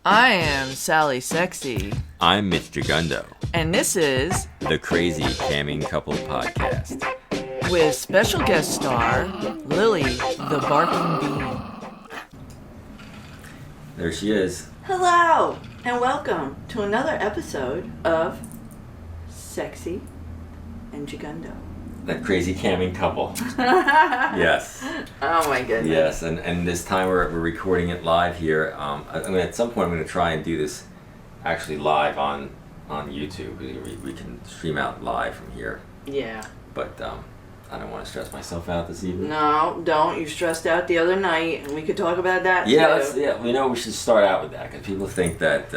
I am Sally Sexy. I'm Mitch Gigundo. And this is the Crazy Camming Couple Podcast. With special guest star, Lily the Barking Beanie. There she is. Hello, and welcome to another episode of Sexy and Gigundo. That Crazy Camming Couple. Yes. Oh my goodness. Yes, and this time we're recording it live here. At some point I'm going to try and do this actually live on YouTube. We can stream out live from here. Yeah. But I don't want to stress myself out this evening. No, don't. You stressed out the other night, and we could talk about that too. We should start out with that because people think that.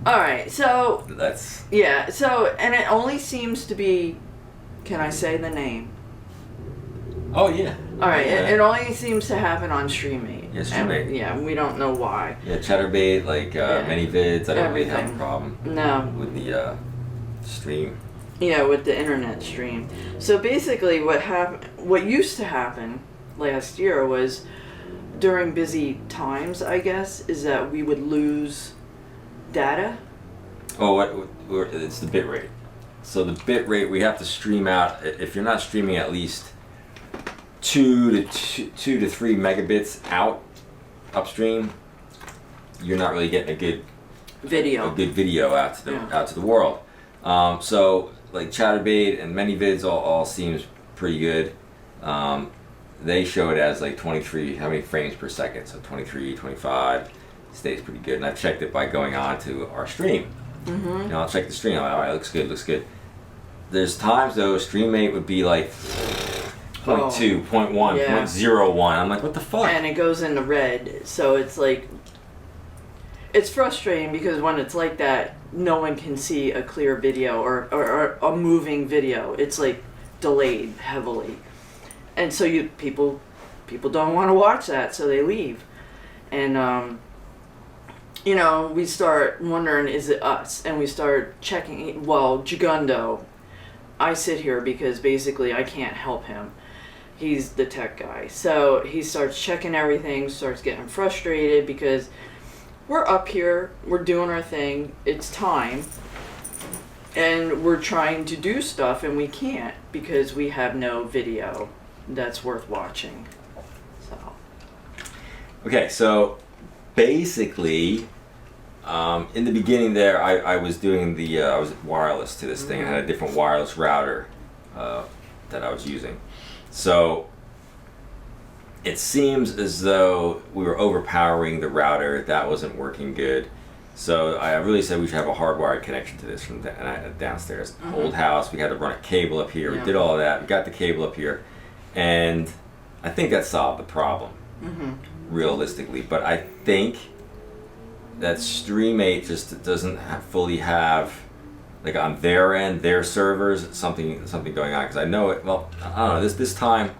All right, so that's. Yeah, so and it only seems to be. Can I say the name? Oh yeah. All right, yeah. it only seems to happen on Streamate. Yeah, Streamate. Yeah, we don't know why. Yeah, Chatterbait, many vids. I don't really have a problem. No. With the stream. Yeah, with the internet stream. So basically what used to happen last year was during busy times, I guess, is that we would lose data. Oh, it's the bit rate. So the bit rate, we have to stream out, if you're not streaming at least 2 to 3 megabits out upstream, you're not really getting a good video out to the world. So like Chatterbait and many vids all seems pretty good. They show it as like 23, how many frames per second? So 23, 25 stays pretty good. And I've checked it by going on to our stream. Mm-hmm. I'll check the stream. I'm like, all right, looks good. There's times though, Streamate would be like 0.2, 0.1, 0.01. I'm like, what the fuck? And it goes into red. So it's like, it's frustrating because when it's like that, no one can see a clear video or a moving video. It's like delayed heavily. And so people don't want to watch that, so they leave. And we start wondering, is it us? And we start checking. Well, Gigundo, I sit here because basically I can't help him. He's the tech guy. So he starts checking everything, starts getting frustrated because we're up here, we're doing our thing, it's time, and we're trying to do stuff and we can't because we have no video that's worth watching. So. Okay, so basically, in the beginning there, I was doing I was wireless to this thing. I had a different wireless router that I was using. So it seems as though we were overpowering the router. That wasn't working good. So I really said we should have a hardwired connection to this from downstairs. Mm-hmm. Old house, we had to run a cable up here. Yeah. We did all of that. We got the cable up here. And I think that solved the problem, realistically. But I think that Streamate just doesn't fully have, like on their end, their servers, something going on. Because I know it, well, I don't know, this time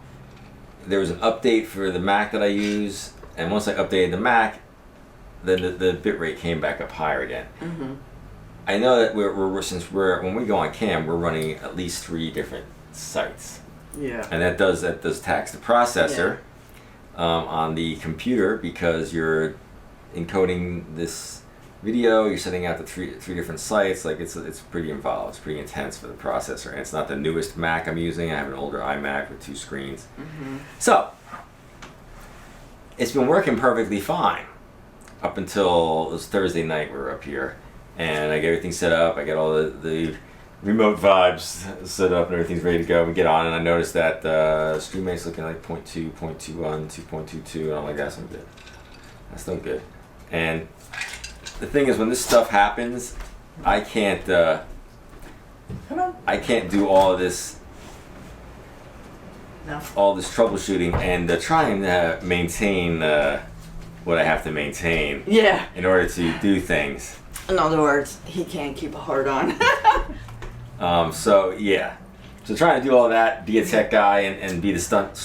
there was an update for the Mac that I use. And once I updated the Mac, then the bitrate came back up higher again. Mm-hmm. I know that when we go on cam, we're running at least 3 different sites. Yeah. And that does tax the processor on the computer because you're encoding this video, you're sending out to three different sites. Like it's pretty involved. It's pretty intense for the processor. And it's not the newest Mac I'm using. I have an older iMac with 2 screens. Mm-hmm. So it's been working perfectly fine up until it was Thursday night. We were up here and I get everything set up. I get all the remote vibes set up and everything's ready to go. We get on and I noticed that Streamate's looking like 0.2, 0.21, 2.22, and I'm like, that's no good. That's no good. And the thing is, when this stuff happens, I can't do all of this. No. All this troubleshooting and trying to maintain what I have to maintain. Yeah. In order to do things. In other words, he can't keep a heart on. So trying to do all that, be a tech guy and be the stunt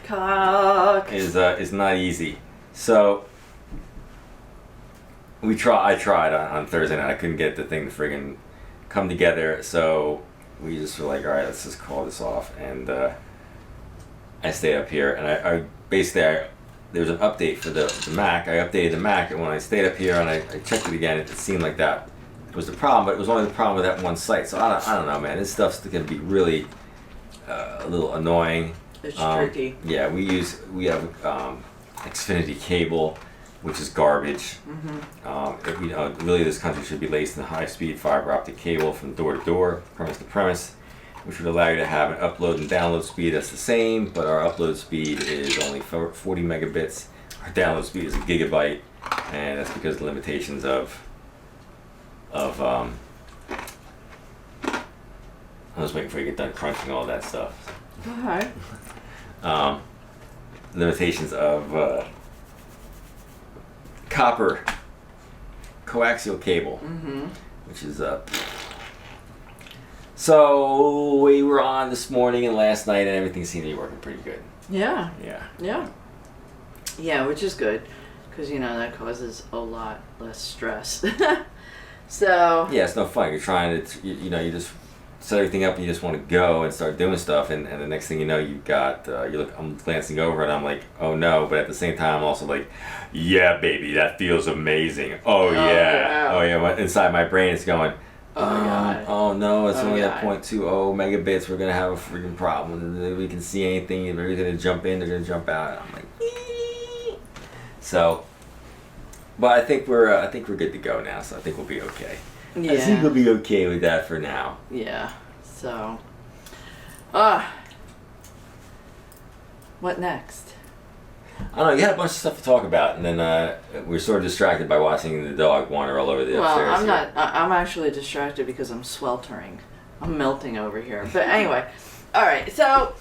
cock is not easy. So I tried on Thursday night. I couldn't get the thing to friggin' come together. So we just were like, all right, let's just call this off. And I stayed up here and I basically there's an update for the Mac. I updated the Mac, and when I stayed up here and I checked it again, it seemed like that was the problem, but it was only the problem with that one site. So I don't know, man. This stuff's going to be really a little annoying. It's tricky. Yeah, we have Xfinity cable, which is garbage. Really, this country should be laced in high-speed fiber optic cable from door to door, premise to premise, which would allow you to have an upload and download speed that's the same, but our upload speed is only 40 megabits. Our download speed is a gigabyte, and that's because of the limitations of I was waiting for you to get done crunching all that stuff. Okay. Limitations of copper coaxial cable, which is so we were on this morning and last night, and everything seemed to be working pretty good. Yeah. Yeah, which is good, because that causes a lot less stress. So yeah, it's no fun. You're trying to you just set everything up and you just want to go and start doing stuff, and the next thing you know, you've got I'm glancing over and I'm like, oh no, but at the same time I'm also like, yeah baby, that feels amazing. Oh yeah. But inside my brain it's going, oh no, it's only at 0.20 megabits. We're gonna have a freaking problem. We can see anything. If they're gonna jump in, they're gonna jump out. I'm like, ee. So, but I think we're good to go now. So I think we'll be okay. yeah. I think we'll be okay with that for now. Yeah. So, what next? I don't know. You had a bunch of stuff to talk about, and then we were sort of distracted by watching the dog wander all over the upstairs. Well, I'm not. I'm actually distracted because I'm sweltering. I'm melting over here. But anyway, all right. So,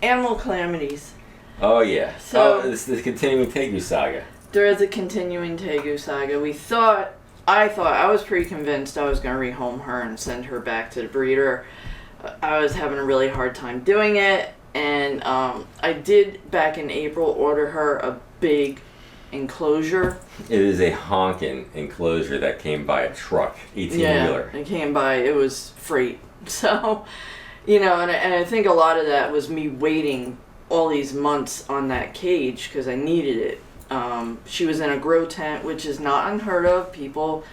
animal calamities. Oh yeah. So it's the continuing Tegu saga. There is a continuing Tegu saga. I was pretty convinced I was going to rehome her and send her back to the breeder. I was having a really hard time doing it. And I did, back in April, order her a big enclosure. It is a honking enclosure that came by a truck, 18-wheeler. Yeah, it came by. It was freight. So, and I think a lot of that was me waiting all these months on that cage because I needed it. She was in a grow tent, which is not unheard of. People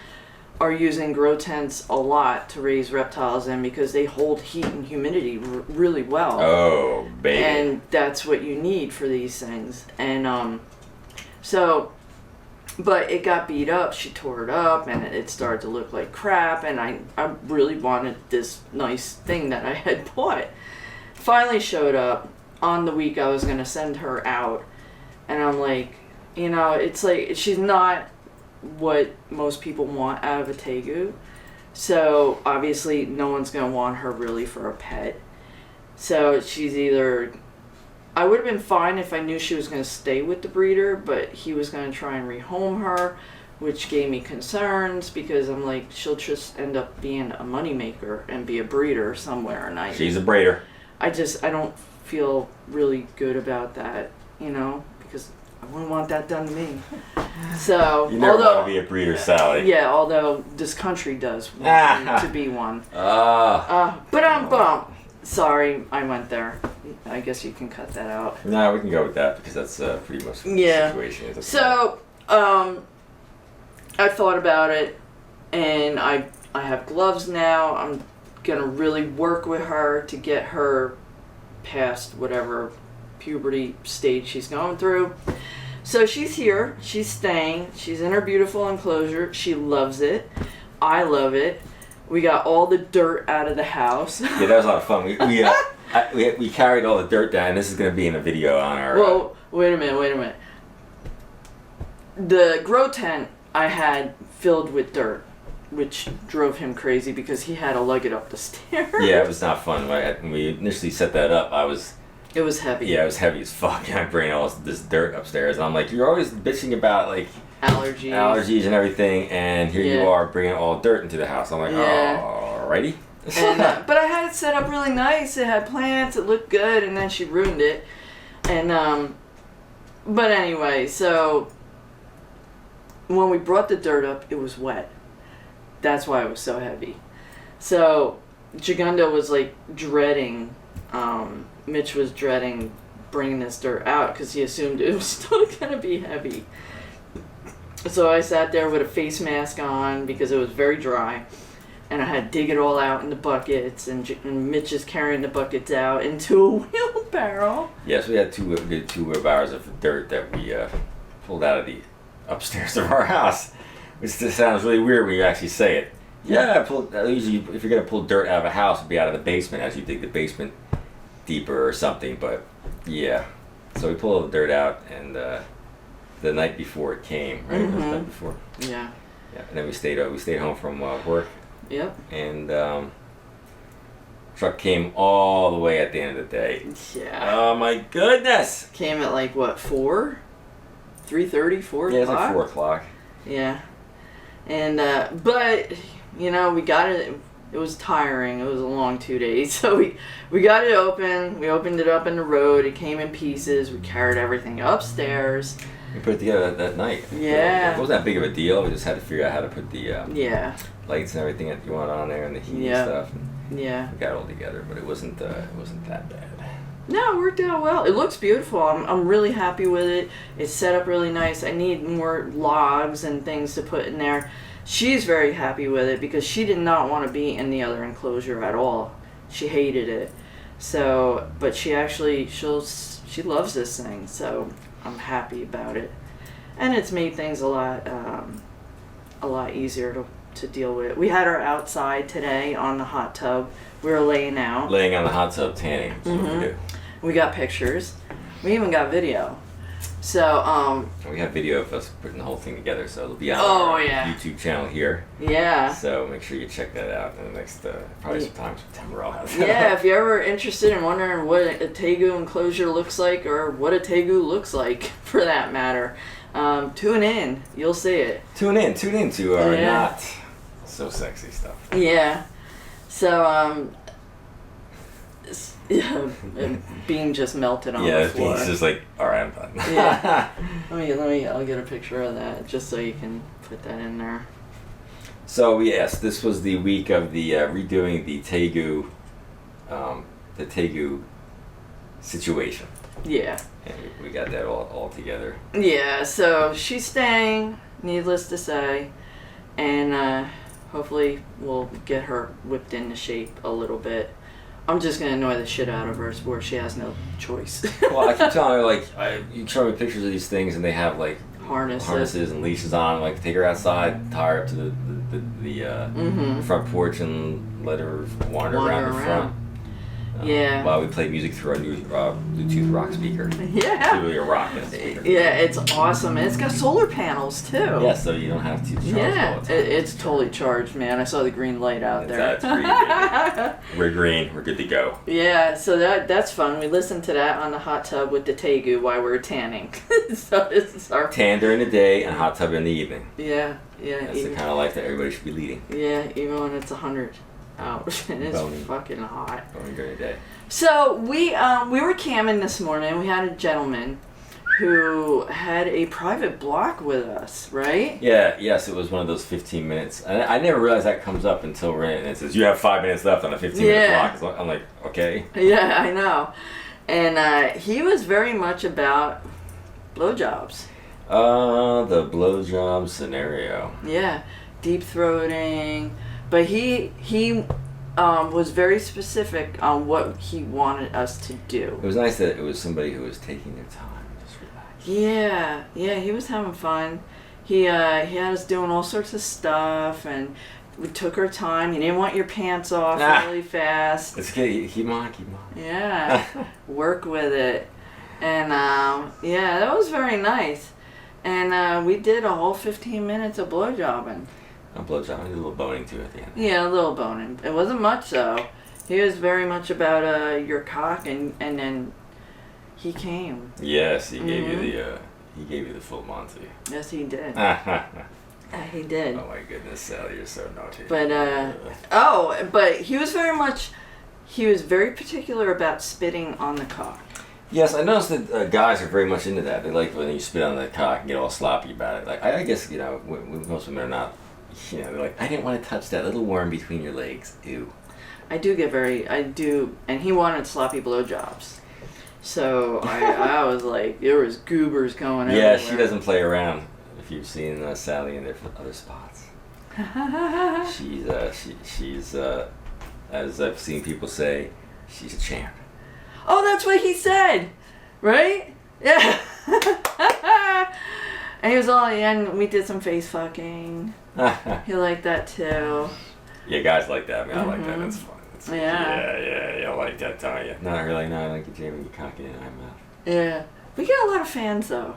are using grow tents a lot to raise reptiles in because they hold heat and humidity really well. Oh, baby. And that's what you need for these things. And but it got beat up. She tore it up and it started to look like crap. And I really wanted this nice thing that I had bought. Finally showed up on the week I was going to send her out. And I'm like, it's like she's not what most people want out of a Tegu. So obviously no one's going to want her really for a pet. So she's either... I would have been fine if I knew she was going to stay with the breeder, but he was going to try and rehome her, which gave me concerns because I'm like, she'll just end up being a moneymaker and be a breeder somewhere. And she's a breeder. I don't feel really good about that, because I wouldn't want that done to me. So you never want to be a breeder, Sally. Yeah, although this country does want me to be one. But I'm bummed. Sorry, I went there. I guess you can cut that out. No, we can go with that because that's pretty much the situation. So, I thought about it, and I have gloves now. I'm gonna really work with her to get her past whatever puberty stage she's going through. So she's here. She's staying. She's in her beautiful enclosure. She loves it. I love it. We got all the dirt out of the house. Yeah, that was a lot of fun. We carried all the dirt down. This is going to be in a video on our... Well, wait a minute. The grow tent I had filled with dirt, which drove him crazy because he had to lug it up the stairs. Yeah, it was not fun. When we initially set that up, It was heavy. Yeah, it was heavy as fuck. I bring all this dirt upstairs, and I'm like, you're always bitching about like allergies and everything, and here you are bringing all dirt into the house. I'm like, alrighty. And, but I had it set up really nice. It had plants. It looked good, and then she ruined it. And but anyway, so when we brought the dirt up, it was wet. That's why it was so heavy. So Gigunda was like dreading. Mitch was dreading bringing this dirt out because he assumed it was still going to be heavy. So I sat there with a face mask on because it was very dry. And I had to dig it all out in the buckets, and Mitch is carrying the buckets out into a wheelbarrow. Yes, we had two wheelbarrows of dirt that we pulled out of the upstairs of our house, which just sounds really weird when you actually say it. Yeah, usually if you're gonna pull dirt out of a house, it'd be out of the basement as you dig the basement deeper or something. But yeah, so we pulled the dirt out, and the night before it came, right? Mm-hmm. The night before. Yeah. Yeah, and then we stayed home from work. Yep. And truck came all the way at the end of the day. Yeah. Oh my goodness! Came at like what, 4? 3:30, 4 o'clock? Yeah, it's like 4 o'clock. Yeah. And but you know, we got it. It was tiring. It was a long 2 days. So we got it open. We opened it up in the road. It came in pieces. We carried everything upstairs. We put it together that night. Yeah. It wasn't that big of a deal. We just had to figure out how to put the Yeah. lights and everything that you want on there and the heat Yeah. and stuff. And Yeah. we got it all together, but it wasn't that bad. No, it worked out well. It looks beautiful. I'm really happy with it. It's set up really nice. I need more logs and things to put in there. She's very happy with it because she did not want to be in the other enclosure at all. She hated it. So, but she loves this thing. So I'm happy about it. And it's made things a lot easier to deal with. We had her outside today on the hot tub. We were laying out. Laying on the hot tub tanning. That's what we do. We got pictures. We even got video. So, And we have video of us putting the whole thing together, so it'll be on Oh, our yeah. YouTube channel here. yeah. So make sure you check that out in the next, probably sometime in September I'll have that. Yeah, if you're ever interested in wondering what a Tegu enclosure looks like, or what a Tegu looks like, for that matter, tune in. You'll see it. Tune in to our Yeah. not so sexy stuff. Yeah. So, yeah, Bean just melted on Yeah, the floor. it's just like, all right, I'm done. Yeah. Let me. I'll get a picture of that just so you can put that in there. So yes, this was the week of the redoing the Tegu situation, Yeah. and we got that all together. Yeah. So she's staying. Needless to say, and hopefully we'll get her whipped into shape a little bit. I'm just gonna annoy the shit out of her where she has no choice. Well, I keep telling her, like, you show me pictures of these things, and they have like Harnesses. and leashes on. Like, take her outside, tie her up to the front porch, and let her wander around the front. Yeah. While we play music through our new Bluetooth rock speaker. It's Yeah. really a rock speaker. Yeah, it's awesome, and it's got solar panels too. Yeah, so you don't have to charge Yeah, all the time. it's totally charged, man. I saw the green light out there. That's pretty good. We're green. We're good to go. Yeah, so that's fun. We listened to that on the hot tub with the Tegu while we were tanning. So this is our Tan during the day and hot tub in the evening. yeah. That's the Even, kind of life that everybody should be leading. yeah, even when it's 100 out and it's Boning. fucking hot. Going during the day. So we were camming this morning. We had a gentleman who had a private block with us, right? Yeah, yes, it was one of those 15 minutes. I never realized that comes up until we're in it. And it says, you have 5 minutes left on a 15-minute Yeah. block. I'm like, okay. Yeah, I know. And he was very much about blowjobs. The blowjob scenario. Yeah, deep throating. But he was very specific on what he wanted us to do. It was nice that it was somebody who was taking their time. Just relax. Yeah, he was having fun. He had us doing all sorts of stuff, and we took our time. He didn't want your pants off really fast. It's okay. Keep on. Yeah, work with it. And yeah, that was very nice. And we did a whole 15 minutes of blowjobbing. A blowjob. I did a little boning too at the end. Yeah, a little boning. It wasn't much though. He was very much about your cock, and then he came. Yes, he gave you the full Monty. Yes, he did. Oh He did. my goodness, Sally, you're so naughty. But but he was very particular about spitting on the cock. Yes, I noticed that guys are very much into that. They like when you spit on the cock and get all sloppy about it. Like I guess most women are not. They're like, I didn't want to touch that little worm between your legs. Ew. I do, and he wanted sloppy blowjobs. So I was like, there was goobers going everywhere. Yeah, she doesn't play around. If you've seen Sally in different other spots, she's as I've seen people say, she's a champ. Oh, that's what he said, right? Yeah. And he was all, and we did some face fucking. He liked that too. Yeah, guys like that. I mean, I like that. That's fun. Yeah. I like that, don't you? Not really. No, I like the jamming you cocky in my mouth. Yeah. We get a lot of fans though.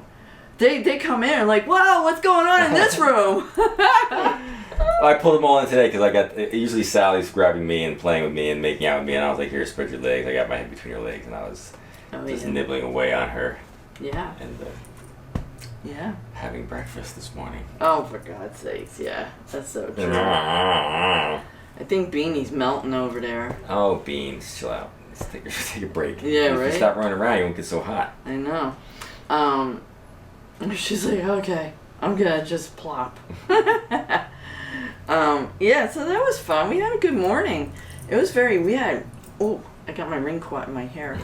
They come in and like, wow, what's going on in this room? I pulled them all in today because I got usually Sally's grabbing me and playing with me and making out with me, and I was like, here, spread your legs. I got my head between her legs, and I was just nibbling away on her. Yeah. And yeah. having breakfast this morning. Oh, for God's sakes, yeah. That's so true. I think Beanie's melting over there. Oh, Beans, chill out. Let's take a break. Yeah, if right? you stop running around, you won't get so hot. I know. She's like, okay, I'm gonna just plop. Yeah, so that was fun. We had a good morning. It was I got my ring caught in my hair.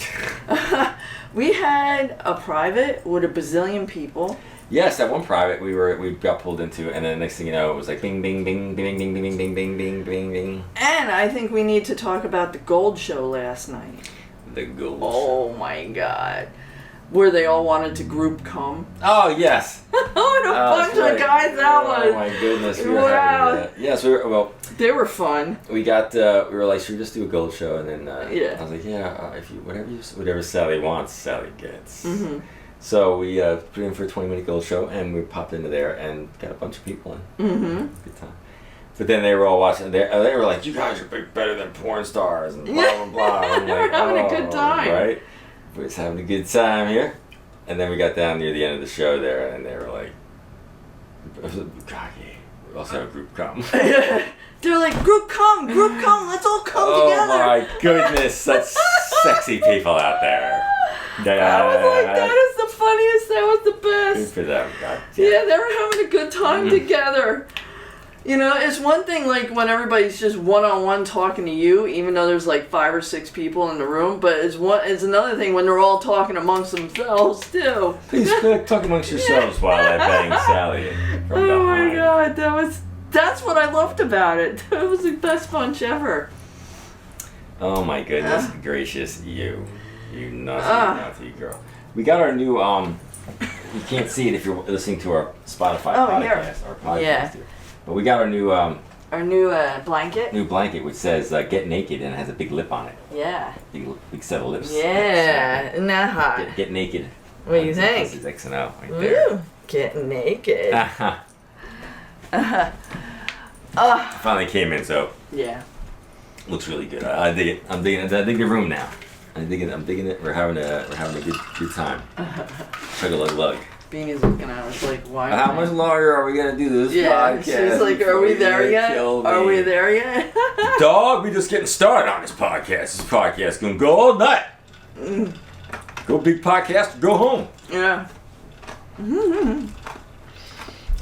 We had a private with a bazillion people. Yes, that one private we got pulled into, and then the next thing you know, it was like bing, bing, bing, bing, bing, bing, bing, bing, bing, bing, bing, bing. And I think we need to talk about the gold show last night. The gold Oh my God. Where they all wanted to group come. Oh, yes. What a bunch of guys that was. Oh, my goodness. We were having that. Yes, They were fun. we got, we were like, should we just do a gold show? And then Yeah. I was like, yeah, if you whatever Sally wants, Sally gets. Mm-hmm. So we put in for a 20-minute gold show, and we popped into there and got a bunch of people in. Mm-hmm. Good time. But then they were all watching. They were like, you guys are better than porn stars, and blah, blah, blah. I'm like, having a good time. Right? We're just having a good time here. And then we got down near the end of the show there, and they were like, cocky. We also have a group come. They're like, group come, let's all come together. Oh my goodness, such sexy people out there. I was like, that is the funniest, that was the Good best. for them. God. Yeah, they were having a good time together. You know, it's one thing like when everybody's just one-on-one talking to you, even though there's like 5 or 6 people in the room, but it's another thing when they're all talking amongst themselves too. Please talk amongst yourselves while I bang Sally from Oh my behind. God, that's what I loved about it. It was the best bunch ever. Oh my goodness gracious, you naughty girl. We got our new you can't see it if you're listening to our Spotify podcast, here. our podcast Yeah. here. But we got our new Blanket. new blanket which says "Get Naked" and it has a big lip on it. Yeah. Big set of lips. Yeah, isn't that hot? Get naked. What do you think? This is X and O right there. Woo, get naked. Finally came in, so Yeah. looks really good. I dig it. I dig the room now. I'm digging it. We're having a good time. Chug a lug. Beanie's looking at us like, why? How much longer are we gonna do this Yeah, podcast? she's like, are we there yet? Are we there yet? Dog, we just getting started on this podcast. This podcast gonna go all night. Go big podcast, go home. Yeah.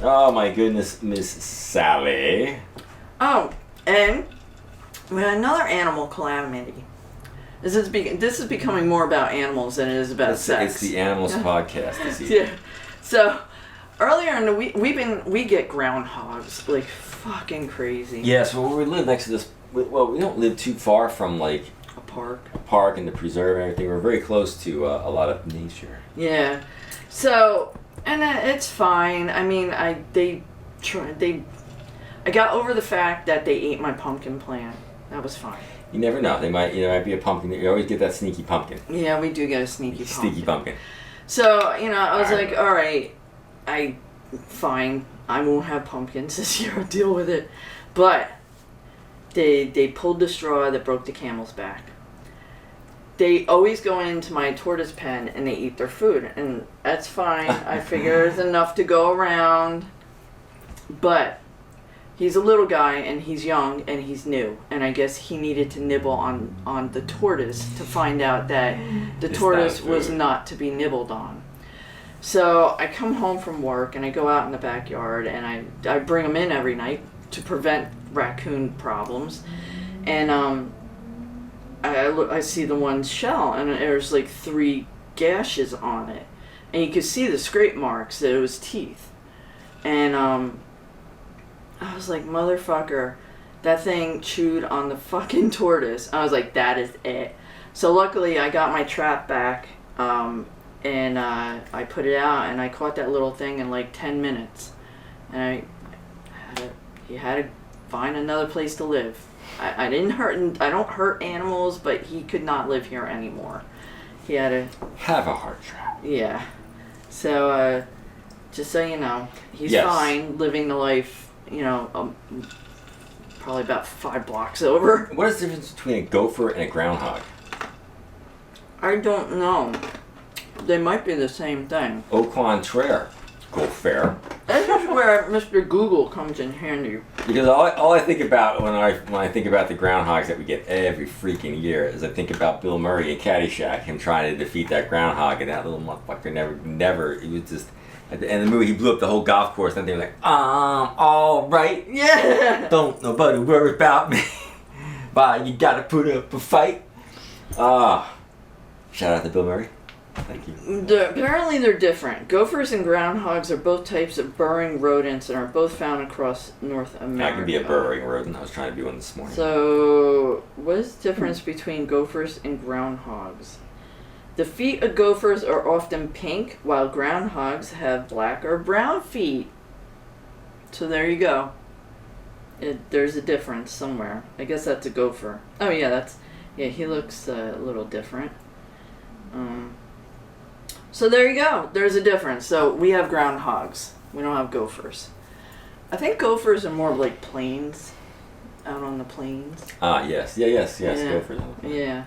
Oh my goodness, Miss Sally. Oh, and we had another animal calamity. This is becoming more about animals than it is about sex. It's the Animals podcast this evening. Yeah. So earlier in the week, we get groundhogs like fucking crazy. Yeah, so we live next to this. Well, we don't live too far from like A park. a park and the preserve and everything. We're very close to a lot of nature. Yeah. So, and it's fine. I mean, I got over the fact that they ate my pumpkin plant. That was fine. You never know. They might be a pumpkin. You always get that sneaky pumpkin. Yeah, we do get a sneaky pumpkin. Sneaky pumpkin. So, I was like, all right, fine. I won't have pumpkins this year. I'll deal with it. But they pulled the straw that broke the camel's back. They always go into my tortoise pen and they eat their food, and that's fine. I figure there's enough to go around. But he's a little guy and he's young and he's new, and I guess he needed to nibble on the tortoise to find out that the tortoise was not to be nibbled on. So I come home from work and I go out in the backyard and I bring him in every night to prevent raccoon problems, and I see the one shell and there's like 3 gashes on it, and you could see the scrape marks that it was teeth. And I was like, motherfucker, that thing chewed on the fucking tortoise. I was like, that is it. So luckily I got my trap back, and I put it out, and I caught that little thing in like 10 minutes. And he had to find another place to live. I don't hurt animals, but he could not live here anymore. He had to have a heart trap. Yeah. So, just so you know, he's Yes. fine living the life, probably about 5 blocks over. What is the difference between a gopher and a groundhog? I don't know. They might be the same thing. Au contraire, gopher. That's just where Mr. Google comes in handy. Because all I think about when I think about the groundhogs that we get every freaking year is I think about Bill Murray in Caddyshack, him trying to defeat that groundhog, and that little motherfucker never. He was just at the end of the movie, he blew up the whole golf course, and they were like, all right, Yeah. don't nobody worry about me. But you gotta put up a fight. Shout out to Bill Murray. Thank you. Apparently they're different. Gophers and groundhogs are both types of burrowing rodents and are both found across North America. I can be a burrowing rodent. I was trying to be one this morning. So, what is the difference between gophers and groundhogs? The feet of gophers are often pink, while groundhogs have black or brown feet. So there you go. There's a difference somewhere. I guess that's a gopher. Oh yeah, he looks a little different. So there you go. There's a difference. So we have groundhogs. We don't have gophers. I think gophers are more like plains, out on the plains. Yes. Yes, Yeah. gophers. Yeah.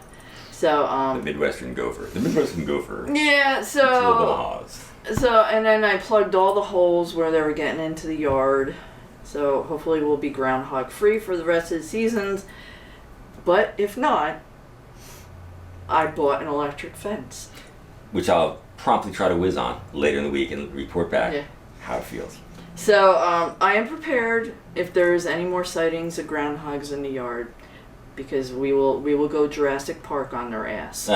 So The Midwestern gopher. The Midwestern gopher. yeah. It's a little bit of Oz. So and then I plugged all the holes where they were getting into the yard. So hopefully we'll be groundhog free for the rest of the seasons. But if not, I bought an electric fence. Which I'll promptly try to whiz on later in the week and report back Yeah. how it feels. So I am prepared if there's any more sightings of groundhogs in the yard, because we will go Jurassic Park on their ass.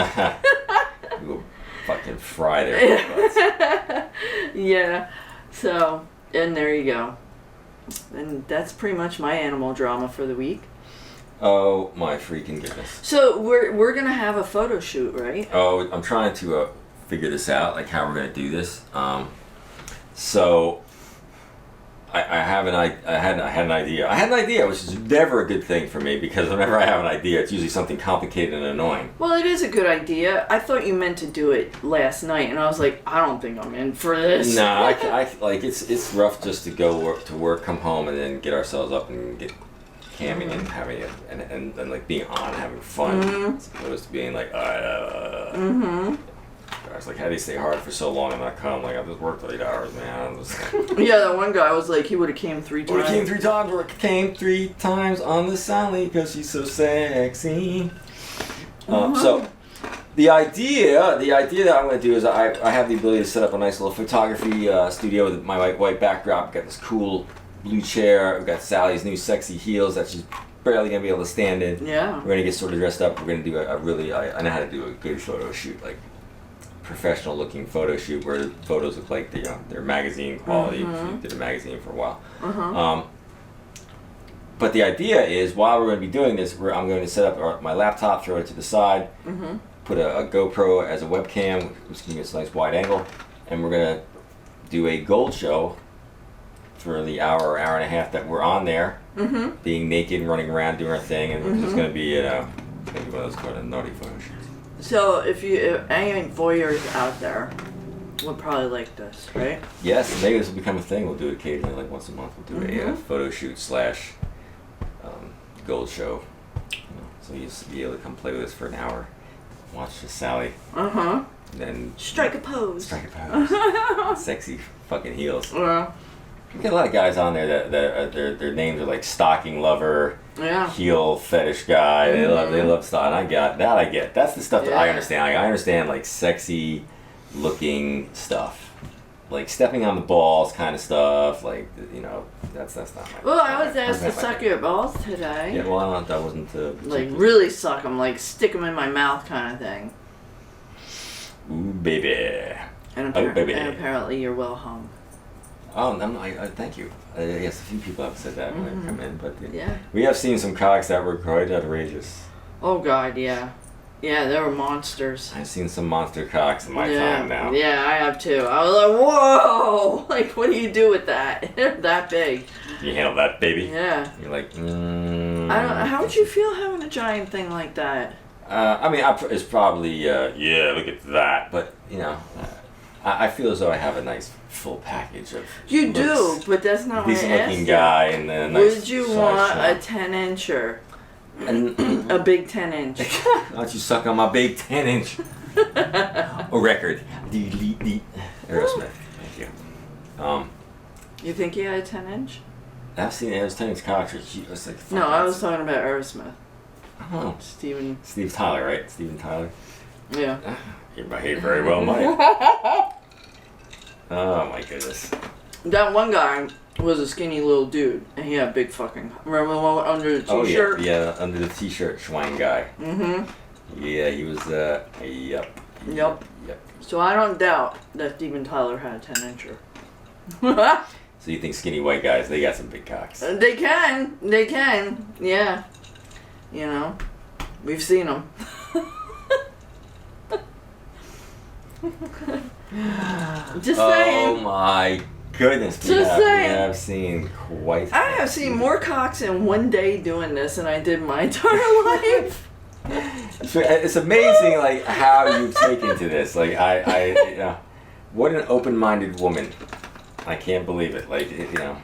We will fucking fry their butts. Yeah. So, and there you go. And that's pretty much my animal drama for the week. Oh my freaking goodness. So we're gonna have a photo shoot, right? Oh, I'm trying to figure this out, like how we're gonna do this. So I had an idea. I had an idea, which is never a good thing for me, because whenever I have an idea, it's usually something complicated and annoying. Well, it is a good idea. I thought you meant to do it last night, and I was like, I don't think I'm in for this. No, I like it's rough just to go to work, come home, and then get ourselves up and get camming and having it and like being on, having fun, as opposed to being like, I was like, how do you stay hard for so long and not come? Like, I just worked 8 hours, man. Yeah, that one guy was like, he would have came 3 times. Would have came 3 times, or came 3 times on the Sally because she's so sexy. So, the idea that I'm going to do is I have the ability to set up a nice little photography studio with my white backdrop. I've got this cool blue chair. We've got Sally's new sexy heels that she's barely going to be able to stand in. Yeah. We're going to get sort of dressed up. We're going to do I know how to do a good photo shoot, like professional looking photo shoot where the photos look like they're magazine quality. You did a magazine for a while. But the idea is, while we're going to be doing this, I'm going to set up my laptop, throw it to the side, put a GoPro as a webcam, which can give us a nice wide angle, and we're going to do a gold show for the hour and a half that we're on there, being naked and running around doing our thing, and it's going to be one of those kind of naughty photo shoots. So if any voyeurs out there would probably like this, right? Yes, maybe this will become a thing. We'll do it occasionally, like once a month. We'll do a photo shoot / gold show. So you'll be able to come play with us for an hour, watch Sally, then Strike a pose. Sexy fucking heels. Well, We get a lot of guys on there that their names are like stocking lover, heel fetish guy. They love style. I get. That's the stuff that I understand. I understand like sexy looking stuff, like stepping on the balls kind of stuff. Like that's not my. Well, I was asked to suck your balls today. Yeah, well, that wasn't like really suck them, like stick them in my mouth kind of thing. Ooh baby. And, Oh, baby. and apparently you're well hung. Oh, no, thank you. Yes, a few people have said that when I come in, but Yeah. we have seen some cocks that were quite outrageous. Oh God, yeah. Yeah, they were monsters. I've seen some monster cocks in my Yeah, time now. yeah, I have too. I was like, whoa! Like, what do you do with that? They're that big. You handle that, baby? Yeah. You're like, I don't. How would you feel having a giant thing like that? I mean, it's probably, yeah, look at that. But, you know, I feel as though I have a nice full package of You do, looks. but that's not what I Decent asked looking you. guy and then a nice Would you size want a swan. 10-incher? And A big 10-inch. why don't you suck on my big 10-inch record? Aerosmith. Thank you. You think he had a 10-inch? I've seen those 10-inch cocks. It's like No, I was talking about Aerosmith. I don't know. Steven. Steve Tyler, right? Steven Tyler. Yeah. You behave very well, Mike. Oh my goodness. That one guy was a skinny little dude, and he had big fucking. Remember the one under the Oh t-shirt? yeah, under the t-shirt, Schwein guy. Mm-hmm. Yeah, he was. Yep. Yep. Yep. So I don't doubt that Steven Tyler had a 10-incher. So you think skinny white guys? They got some big cocks. They can. They can. Yeah. You know, we've seen them. Just Oh saying. my goodness. Just saying. We have seen quite. I have seen more cocks in one day doing this than I did my entire life. It's amazing, like how you've taken to this. Like you know, what an open-minded woman. I can't believe it. Like you know,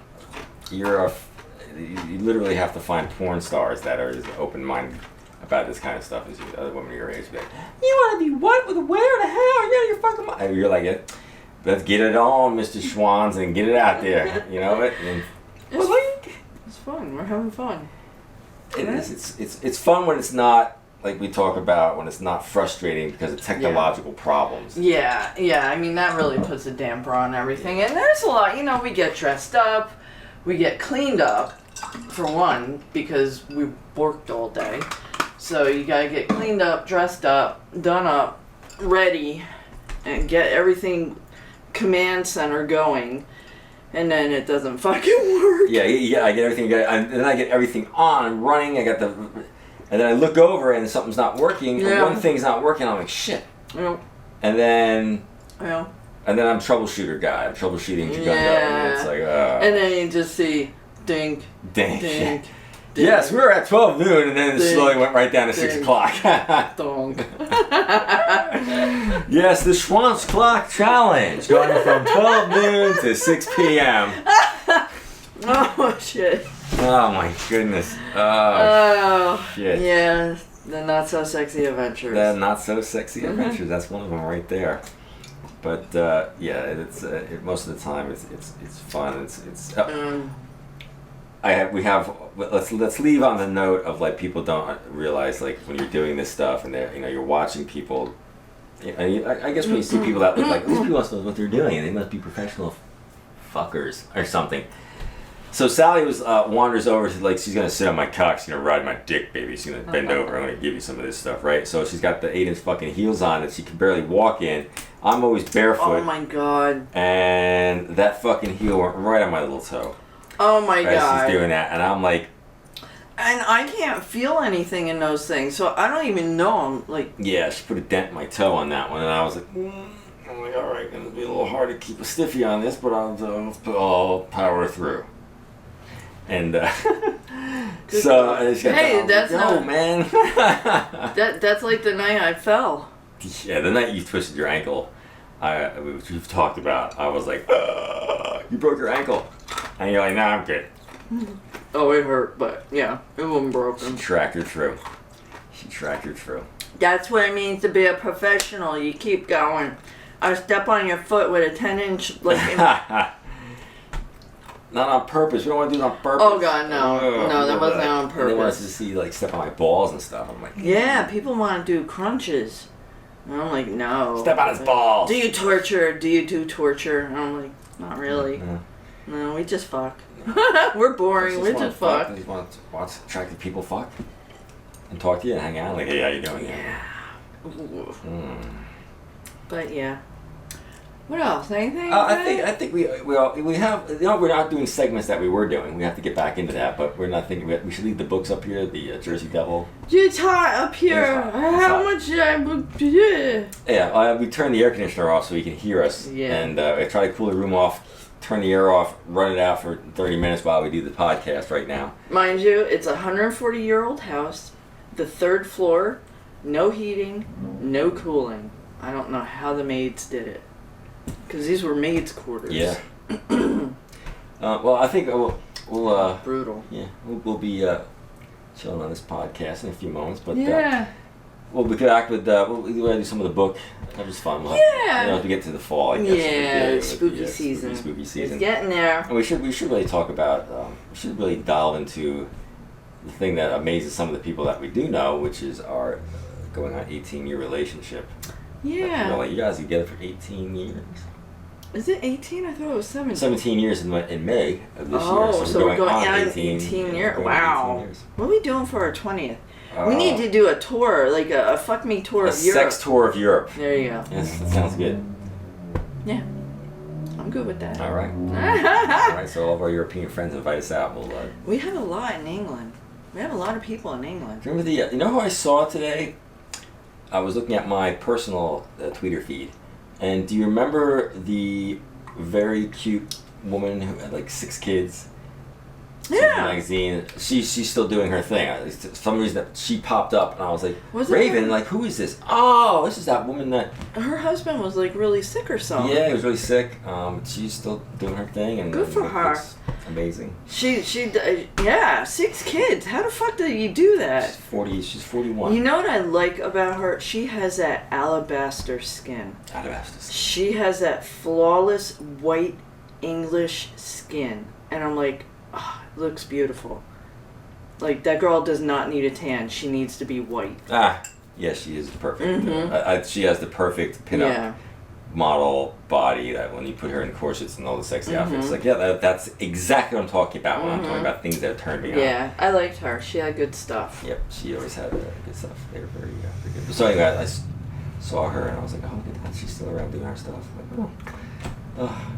you literally have to find porn stars that are as open-minded about this kind of stuff as you. Other women your age be like, you want to be what with where the hell? You're your fucking mind. You're like it. Let's get it on, Mr. Schwanze, and get it out there. You know it. And, It's fun. We're having fun. it is. It's fun when it's not. Like we talk about when it's not frustrating because of technological problems. Yeah, yeah. I mean, that really puts a damper on everything. And there's a lot, you know, we get dressed up, we get cleaned up, for one, because we worked all day. So you gotta get cleaned up, dressed up, done up, ready, and get everything command center going. And then it doesn't fucking work. Yeah. I get everything. And then I get everything on and running. I got the. And then I look over and something's not working. Yeah. One thing's not working. I'm like, shit. Yeah. And then Yeah. I'm troubleshooter guy. I'm troubleshooting Gigundo. Yeah. And it's like, And then you just see dink, dang. dink, Yes, we were at 12 noon and then it Ding. slowly went right down to 6 Ding. o'clock. donk. Yes, the Schwanze Clock Challenge. Going from 12 noon to 6 p.m. Oh, shit. Oh my goodness. Oh, shit. Yeah, the not so sexy adventures. The not so sexy adventures. That's one of them right there. But yeah, it's most of the time it's fun. Let's leave on the note of like people don't realize like when you're doing this stuff and they're you're watching people. I guess when you see people that look like these people must know what they're doing, they must be professional fuckers or something. So Sally wanders over to like she's gonna sit on my cock, she's gonna ride my dick, baby. She's gonna bend over. I'm gonna give you some of this stuff, right? So she's got the 8-inch fucking heels on that she can barely walk in. I'm always barefoot. Oh my god. And that fucking heel went right on my little toe. Oh my god. She's doing that, and I'm like. And I can't feel anything in those things, so I don't even know. I'm like. Yeah, she put a dent in my toe on that one, and I was like, I'm like, all right, gonna be a little hard to keep a stiffy on this, but I'll power through. And so Hey, that's not man. that's like the night I fell. Yeah, the night you twisted your ankle, which we've talked about. I was like, you broke your ankle, and you're like, nah, I'm good. Oh, it hurt, but yeah, it wasn't broken. She tracked her through. That's what it means to be a professional. You keep going. I step on your foot with a 10-inch like. Not on purpose. We don't want to do it on purpose. Oh god, no, no, that wasn't on They want us purpose. to see like step on my balls and stuff. I'm like, Yeah, people want to do crunches. And I'm like, no. step on his balls. Do you torture? Do you do torture? And I'm like, not really. No. No, we just fuck. We're boring. We just fuck. I just want to watch attractive people fuck and talk to you and hang out. Like, hey, how you doing? Yeah. Mm. But yeah. What else? Anything? I think we have, you know, we're not doing segments that we were doing. We have to get back into that, but we're not thinking we should leave the books up here. The Jersey Devil. It's hot up here. How much? Yeah, we turned the air conditioner off so he can hear us. Yeah. And I try to cool the room off, turn the air off, run it out for 30 minutes while we do the podcast right now. Mind you, it's a 140-year-old house. The 3rd floor, no heating, no cooling. I don't know how the maids did it. Because these were maids' quarters. Yeah. Well, I think we'll brutal. Yeah, we'll be chilling on this podcast in a few moments, but Yeah. we'll be back with we'll do some of the book. That was fun. We'll have, you know, as we get to the fall, I guess. Yeah, spooky season. Spooky season. It's getting there. And we should really talk about. We should really delve into the thing that amazes some of the people that we do know, which is our going on 18-year relationship. Yeah. You know, like, you guys are together for 18 years. Is it 18? I thought it was 17. 17 years in May of this year. Oh, so we're going on 18 years. going Wow. 18 years. What are we doing for our 20th? We need to do a tour, like a fuck me tour A of Europe. sex tour of Europe. There you go. Yes, that sounds good. Yeah. I'm good with that. All right. All right, so all of our European friends invite us out. We'll, We have a lot in England. We have a lot of people in England. remember the, you know who I saw today? I was looking at my personal Twitter feed. And do you remember the very cute woman who had like 6 kids? Yeah. Magazine. She's still doing her thing. For some reason that she popped up, and I was like, Was it Raven, her? like, who is this? Oh, this is that woman that. Her husband was like really sick or something. Yeah, he was really sick. She's still doing her thing, and Good for her. looks amazing. Yeah, 6 kids. How the fuck do you do that? She's 41. You know what I like about her? She has that alabaster skin. Alabaster. She has that flawless white English skin. And I'm like, oh, it looks beautiful. Like, that girl does not need a tan. She needs to be white. Yes, she is perfect. She has the perfect pinup model body that when you put her in corsets and all the sexy outfits, like, that's exactly what I'm talking about when I'm talking about things that turn me on. Yeah, I liked her. She had good stuff. Yep, she always had good stuff. They were very good. So anyway, I saw her and I was like, oh, look at that. She's still around doing her stuff. Like, oh.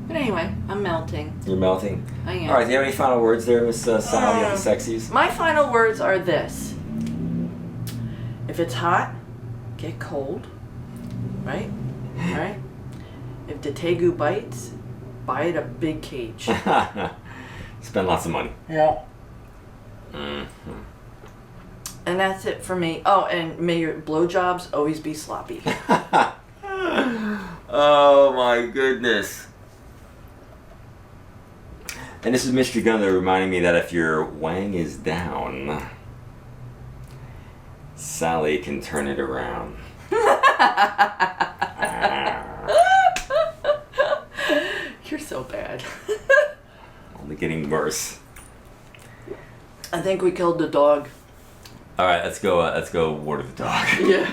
But anyway, I'm melting. You're melting. I am. All right, do you have any final words there, Miss Sally of the Sexies? My final words are this. If it's hot, get cold. Right? Right? If the Tegu bites, buy it a big cage. Spend lots of money. Yeah. Mm-hmm. And that's it for me. Oh, and may your blowjobs always be sloppy. Oh my goodness. And this is Mystery Gunner reminding me that if your wang is down, Sally can turn it around. You're so bad. Only getting worse. I think we killed the dog. All right, let's go. Let's go. Ward of the dog. Yeah.